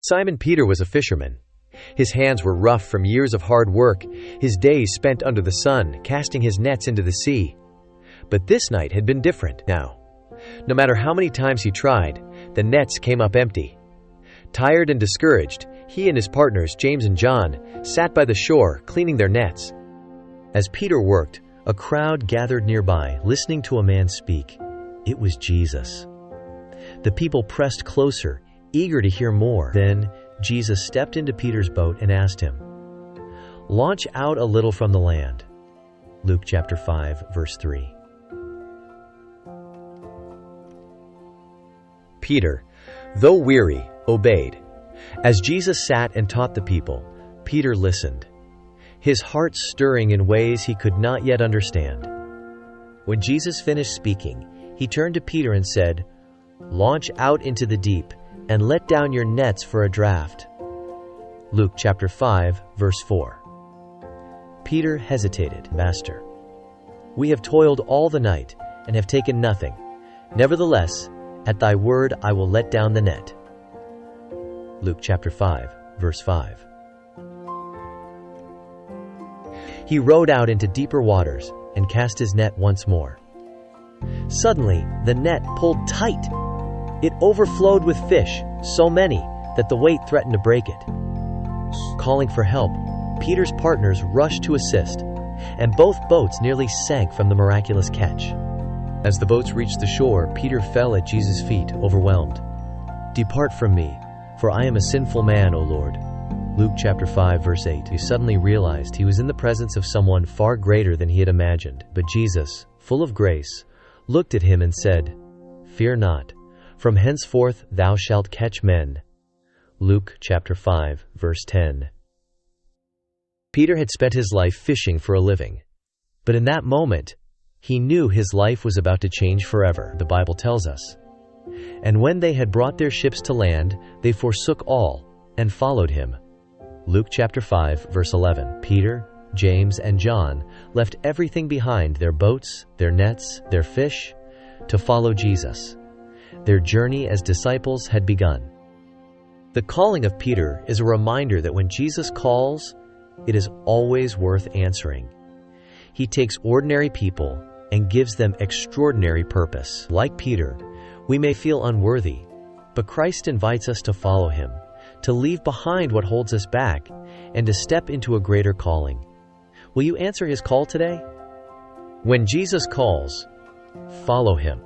Simon Peter was a fisherman. His hands were rough from years of hard work, his days spent under the sun, casting his nets into the sea. But this night had been different now. No matter how many times he tried, the nets came up empty. Tired and discouraged, he and his partners, James and John, sat by the shore, cleaning their nets. As Peter worked, a crowd gathered nearby, listening to a man speak. It was Jesus. The people pressed closer, eager to hear more. Then Jesus stepped into Peter's boat and asked him, "Launch out a little from the land." Luke chapter 5, verse 3. Peter, though weary, obeyed. As Jesus sat and taught the people, Peter listened, his heart stirring in ways he could not yet understand. When Jesus finished speaking, he turned to Peter and said, "Launch out into the deep and let down your nets for a draft." Luke chapter 5, verse 4. Peter hesitated. "Master, we have toiled all the night and have taken nothing. Nevertheless, at thy word I will let down the net." Luke chapter 5, verse 5. He rowed out into deeper waters and cast his net once more. Suddenly, the net pulled tight. It overflowed with fish, so many that the weight threatened to break it. Calling for help, Peter's partners rushed to assist, and both boats nearly sank from the miraculous catch. As the boats reached the shore, Peter fell at Jesus' feet, overwhelmed. "Depart from me, for I am a sinful man, O Lord." Luke chapter 5, verse 8. He suddenly realized he was in the presence of someone far greater than he had imagined. But Jesus, full of grace, looked at him and said, "Fear not. From henceforth thou shalt catch men." Luke chapter 5, verse 10. Peter had spent his life fishing for a living. But in that moment, he knew his life was about to change forever, the Bible tells us. And when they had brought their ships to land, they forsook all and followed him. Luke chapter 5, verse 11. Peter, James, and John left everything behind, their boats, their nets, their fish, to follow Jesus. Their journey as disciples had begun. The calling of Peter is a reminder that when Jesus calls, it is always worth answering. He takes ordinary people and gives them extraordinary purpose. Like Peter, we may feel unworthy, but Christ invites us to follow him, to leave behind what holds us back, and to step into a greater calling. Will you answer his call today? When Jesus calls, follow him.